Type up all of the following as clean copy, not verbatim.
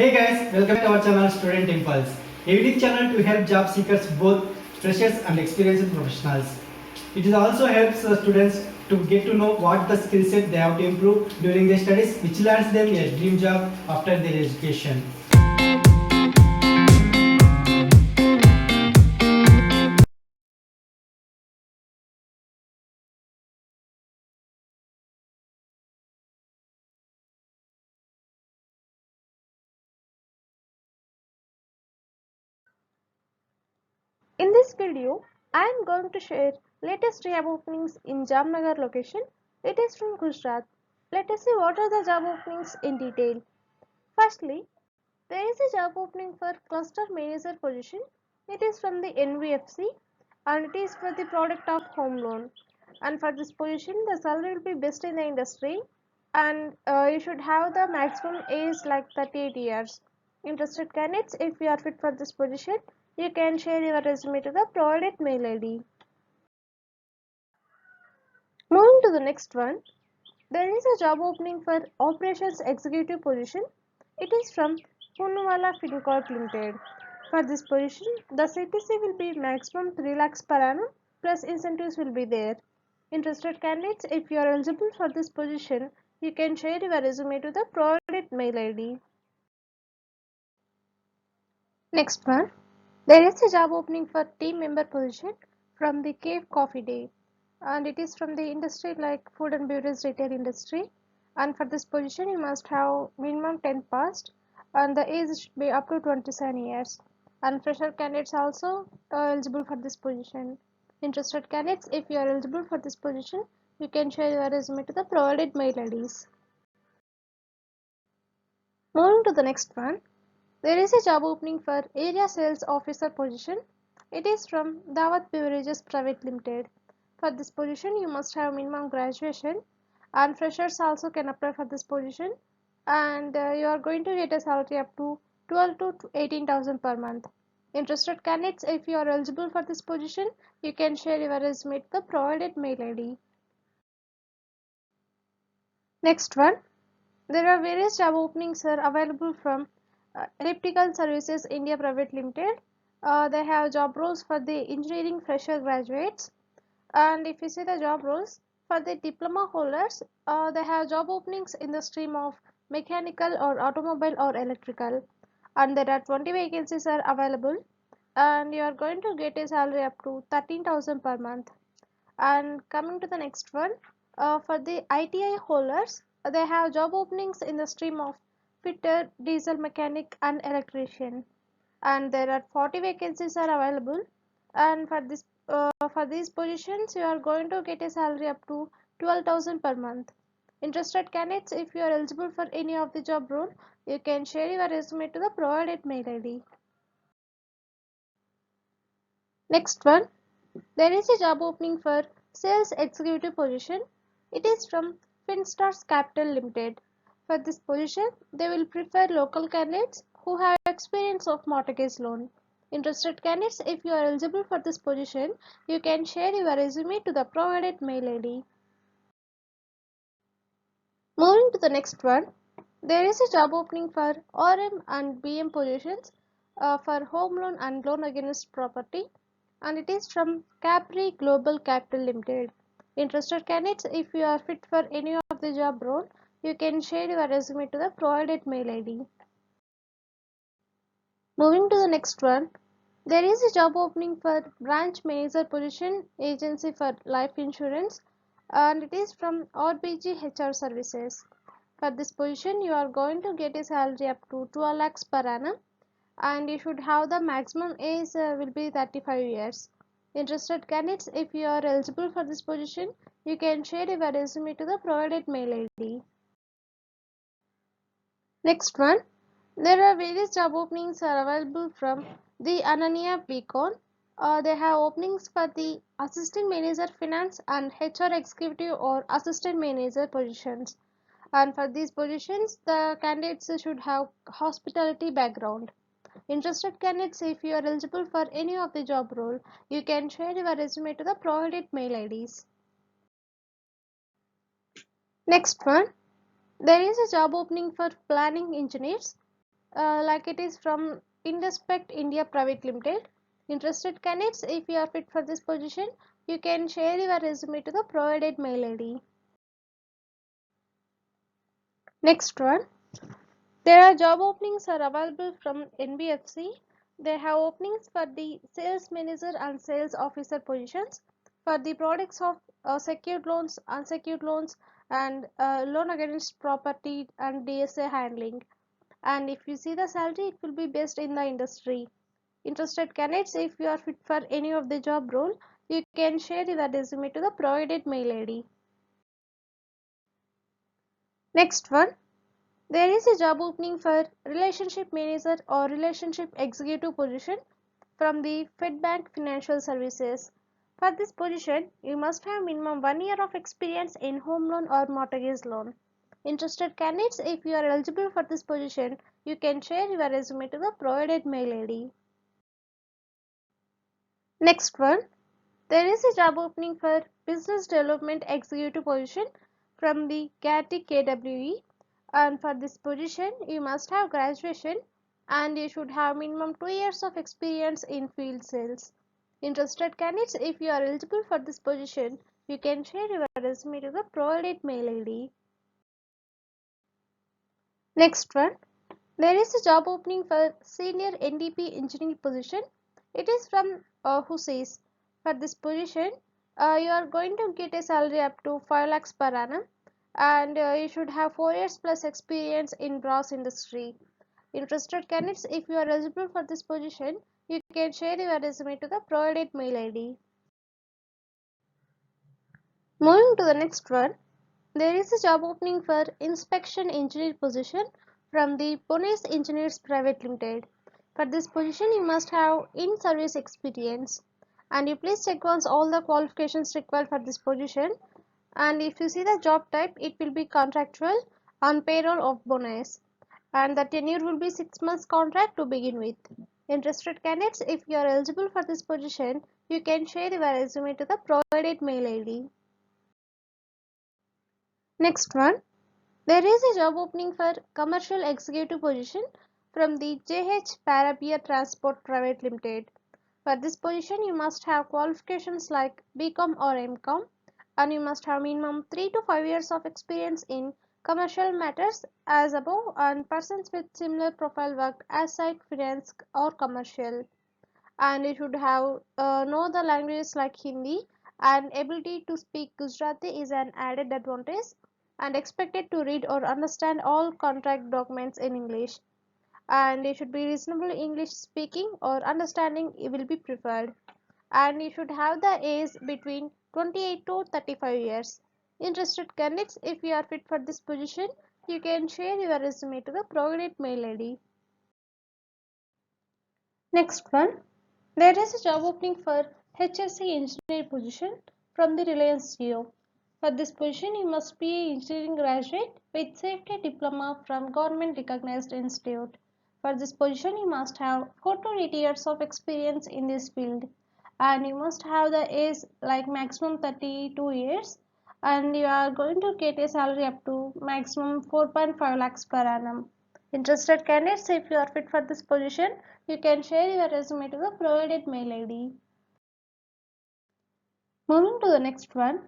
Hey guys, welcome to our channel Student Impulse, a unique channel to help job seekers, both freshers and experienced professionals. It also helps students to get to know what the skill set they have to improve during their studies, which lands them a dream job after their education. In this video, I am going to share latest job openings in Jamnagar location. It is from Gujarat. Let us see what are the job openings in detail. Firstly, there is a job opening for cluster manager position. It is from the NBFC and it is for the product of home loan. And for this position, the salary will be best in the industry and you should have the maximum age like 38 years. Interested candidates, if you are fit for this position, you can share your resume to the provided mail ID. Moving to the next one, there is a job opening for operations executive position. It is from Poonawalla Fincorp Limited. For this position, the CTC will be maximum 3 lakhs per annum plus incentives will be there. Interested candidates, if you are eligible for this position, you can share your resume to the provided mail ID. Next one, there is a job opening for team member position from the Cave Coffee Day and it is from the industry like food and beverage retail industry, and for this position you must have minimum 10 passed and the age should be up to 27 years, and fresher candidates also eligible for this position. Interested candidates, if you are eligible for this position, you can share your resume to the provided mail IDs. Moving to the next one, there is a job opening for area sales officer position. It is from Dawat Beverages Private Limited. For this position, you must have minimum graduation and freshers also can apply for this position, and you are going to get a salary up to 12 to 18,000 per month. Interested candidates, if you are eligible for this position, you can share your resume to the provided mail ID. Next one, there are various job openings are available from Elliptical Services India Private Limited. They have job roles for the engineering fresher graduates, and if you see the job roles for the diploma holders, they have job openings in the stream of mechanical or automobile or electrical, and there are 20 vacancies are available, and you are going to get a salary up to 13,000 per month. And coming to the next one, for the ITI holders, they have job openings in the stream of fitter, diesel mechanic and electrician, and there are 40 vacancies are available, and for these positions you are going to get a salary up to 12,000 per month. Interested candidates, if you are eligible for any of the job role, you can share your resume to the provided mail ID. Next one, there is a job opening for sales executive position. It is from Finstars Capital Limited. For this position, they will prefer local candidates who have experience of mortgage loan. Interested candidates, if you are eligible for this position, you can share your resume to the provided mail ID. Moving to the next one, there is a job opening for RM and BM positions for home loan and loan against property, and it is from Capri Global Capital Limited. Interested candidates, if you are fit for any of the job role, you can share your resume to the provided mail ID. Moving to the next one, there is a job opening for branch manager position agency for life insurance, and it is from RBG HR services. For this position, you are going to get a salary up to 12 lakhs per annum, and you should have the maximum age will be 35 years. Interested candidates, if you are eligible for this position, you can share your resume to the provided mail ID. Next one, there are various job openings are available from the Ananya Beacon. They have openings for the assistant manager finance and HR executive or assistant manager positions. And for these positions, the candidates should have hospitality background. Interested candidates, if you are eligible for any of the job role, you can share your resume to the provided mail IDs. Next one, there is a job opening for planning engineers. like it is from Indospect India Private Limited. Interested candidates, if you are fit for this position, you can share your resume to the provided mail ID. Next one, there are job openings are available from NBFC. They have openings for the sales manager and sales officer positions for the products of secured loans, unsecured loans, and loan against property and DSA handling. And if you see the salary, it will be based in the industry. Interested candidates, if you are fit for any of the job role, you can share your resume to the provided mail ID. Next one, there is a job opening for relationship manager or relationship executive position from the Fedbank Financial Services. For this position, you must have minimum 1 year of experience in home loan or mortgage loan. Interested candidates, if you are eligible for this position, you can share your resume to the provided mail ID. Next one, there is a job opening for Business Development Executive position from the CATI KWE, and for this position you must have graduation and you should have minimum 2 years of experience in field sales. Interested candidates, if you are eligible for this position, you can share your resume to the provided mail ID. Next one, there is a job opening for Senior NDP Engineer position. It is from Huseys. For this position, you are going to get a salary up to 5 lakhs per annum, and you should have 4 years plus experience in brass industry. Interested candidates, if you are eligible for this position, you can share your resume to the provided mail ID. Moving to the next one, there is a job opening for Inspection Engineer position from the Pones Engineers Private Limited. For this position, you must have in-service experience, and you please check once all the qualifications required for this position. And if you see the job type, it will be contractual on payroll of Pones, and the tenure will be 6 months contract to begin with. Interested candidates, if you are eligible for this position, you can share your resume to the provided mail ID. Next one, there is a job opening for commercial executive position from the JH Parabia Transport Private Limited. For this position, you must have qualifications like BCom or MCom, and you must have minimum 3 to 5 years of experience in commercial matters as above, and persons with similar profile worked as site finance or commercial. And you should have know the languages like Hindi, and ability to speak Gujarati is an added advantage, and expected to read or understand all contract documents in English, and you should be reasonable English speaking or understanding will be preferred, and you should have the age between 28 to 35 years. Interested candidates, if you are fit for this position, you can share your resume to the provided mail ID. Next one, there is a job opening for HSC engineer position from the Reliance Jio. For this position, you must be an engineering graduate with safety diploma from government recognized institute. For this position, you must have 4 to 8 years of experience in this field, and you must have the age like maximum 32 years, and you are going to get a salary up to maximum 4.5 lakhs per annum. Interested candidates, if you are fit for this position, you can share your resume to the provided mail ID. Moving to the next one,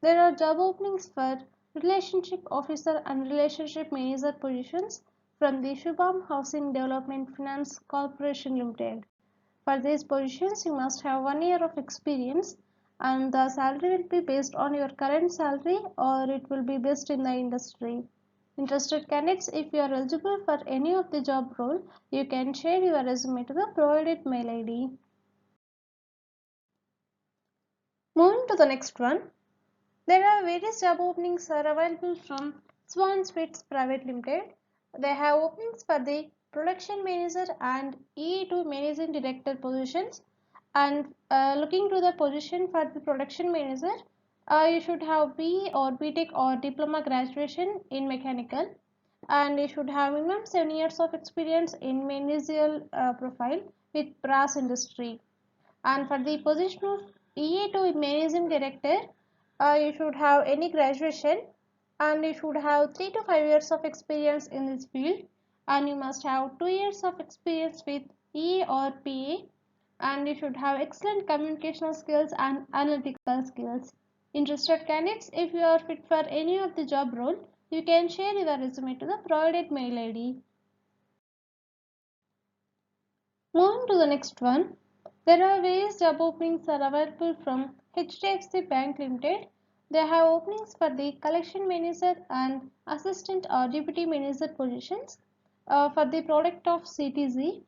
there are job openings for relationship officer and relationship manager positions from the Shubham Housing Development Finance Corporation Limited. For these positions, you must have 1 year of experience, and the salary will be based on your current salary or it will be based in the industry. Interested candidates, if you are eligible for any of the job role, you can share your resume to the provided mail ID. Moving to the next one, there are various job openings are available from Swan Sweets Private Limited. They have openings for the production manager and EE2 managing director positions. And looking to the position for the production manager, you should have BE or BTech or diploma graduation in mechanical, and you should have minimum 7 years of experience in managerial profile with brass industry. And for the position of EA2 managing director, you should have any graduation, and you should have 3 to 5 years of experience in this field, and you must have 2 years of experience with EA or PA, and you should have excellent communicational skills and analytical skills. Interested candidates, if you are fit for any of the job role, you can share your resume to the provided mail ID. Moving to the next one, there are various job openings are available from HDFC Bank Limited. They have openings for the collection manager and assistant or deputy manager positions for the product of CTZ.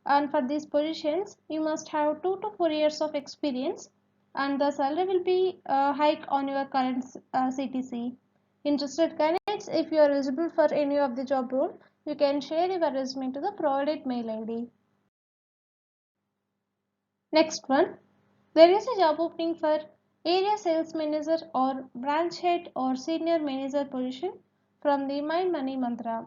And for these positions, you must have 2 to 4 years of experience, and the salary will be hike on your current CTC. Interested candidates, if you are eligible for any of the job role, you can share your resume to the provided mail ID. Next one, there is a job opening for area sales manager or branch head or senior manager position from the My Money Mantra.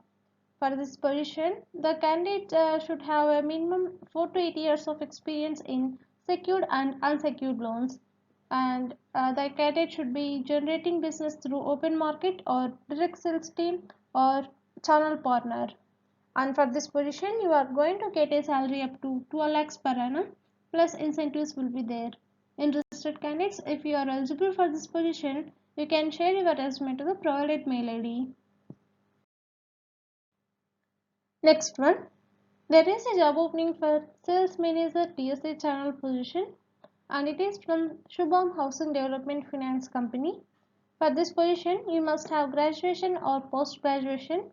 For this position, the candidate should have a minimum 4 to 8 years of experience in secured and unsecured loans, and the candidate should be generating business through open market or direct sales team or channel partner. And for this position, you are going to get a salary up to 12 lakhs per annum, plus incentives will be there. Interested candidates, if you are eligible for this position, you can share your resume to the provided mail ID. Next one, there is a job opening for sales manager DSA channel position, and it is from Shubham Housing Development Finance Company. For this position, you must have graduation or post graduation,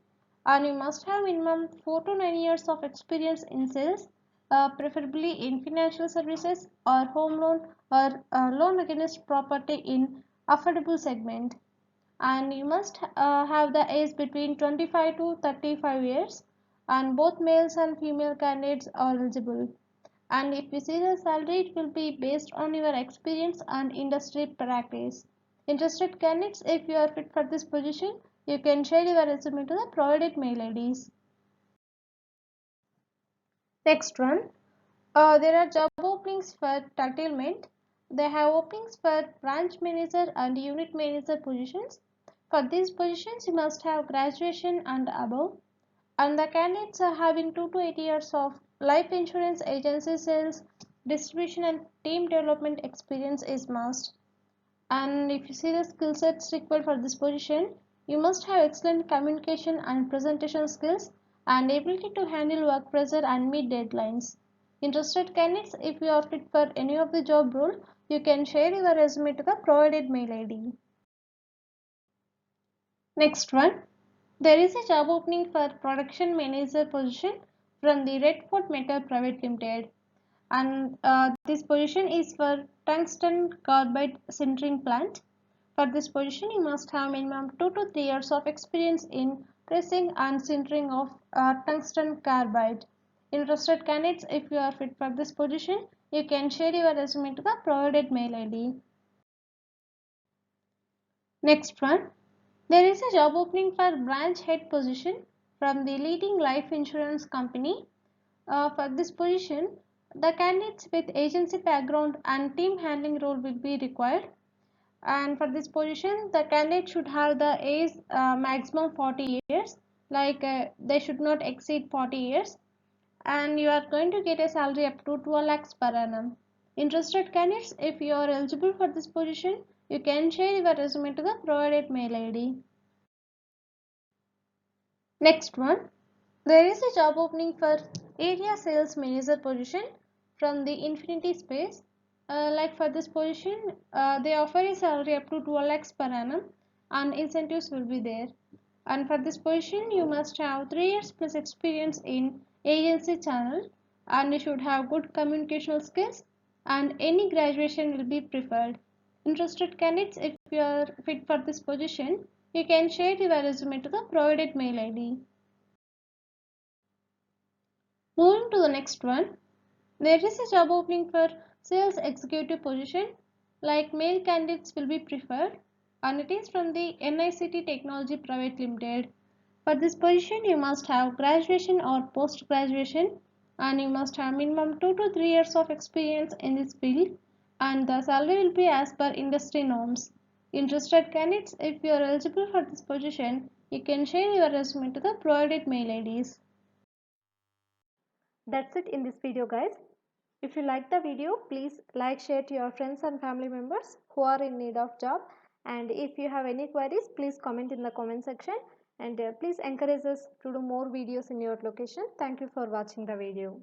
and you must have minimum 4 to 9 years of experience in sales, preferably in financial services or home loan or loan against property in affordable segment. And you must have the age between 25 to 35 years, and both males and female candidates are eligible. And if you see the salary, it will be based on your experience and industry practice. Interested candidates, if you are fit for this position, you can share your resume to the provided mail IDs. Next one, there are job openings for Tiltlement. They have openings for branch manager and unit manager positions. For these positions, you must have graduation and above, and the candidates are having 2 to 8 years of life insurance agency sales, distribution and team development experience is must. And if you see the skill sets required for this position, you must have excellent communication and presentation skills and ability to handle work pressure and meet deadlines. Interested candidates, if you are fit for any of the job role, you can share your resume to the provided mail ID. Next one, there is a job opening for production manager position from the Redford Metal Private Limited, and this position is for tungsten carbide sintering plant. For this position, you must have minimum 2 to 3 years of experience in pressing and sintering of tungsten carbide. Interested candidates, if you are fit for this position, you can share your resume to the provided mail ID. Next one, there is a job opening for branch head position from the leading life insurance company. For this position, the candidates with agency background and team handling role will be required. And for this position, the candidate should have the age maximum 40 years, like they should not exceed 40 years. And you are going to get a salary up to 12 lakhs per annum. Interested candidates, if you are eligible for this position, you can share your resume to the provided mail ID. Next one, there is a job opening for area sales manager position from the Infinity Space. Like for this position, they offer a salary up to 12 lakhs per annum, and incentives will be there. And for this position, you must have 3 years plus experience in agency channel, and you should have good communicational skills, and any graduation will be preferred. Interested candidates, if you are fit for this position, you can share your resume to the provided mail ID. Moving to the next one, there is a job opening for sales executive position, like male candidates will be preferred, and it is from the NICT Technology Private Limited. For this position, you must have graduation or post graduation, and you must have minimum 2 to 3 years of experience in this field, and the salary will be as per industry norms. Interested candidates, if you are eligible for this position, you can share your resume to the provided mail IDs. That's it in this video, guys. If you like the video, please like, share to your friends and family members who are in need of job. And if you have any queries, please comment in the comment section. And please encourage us to do more videos in your location. Thank you for watching the video.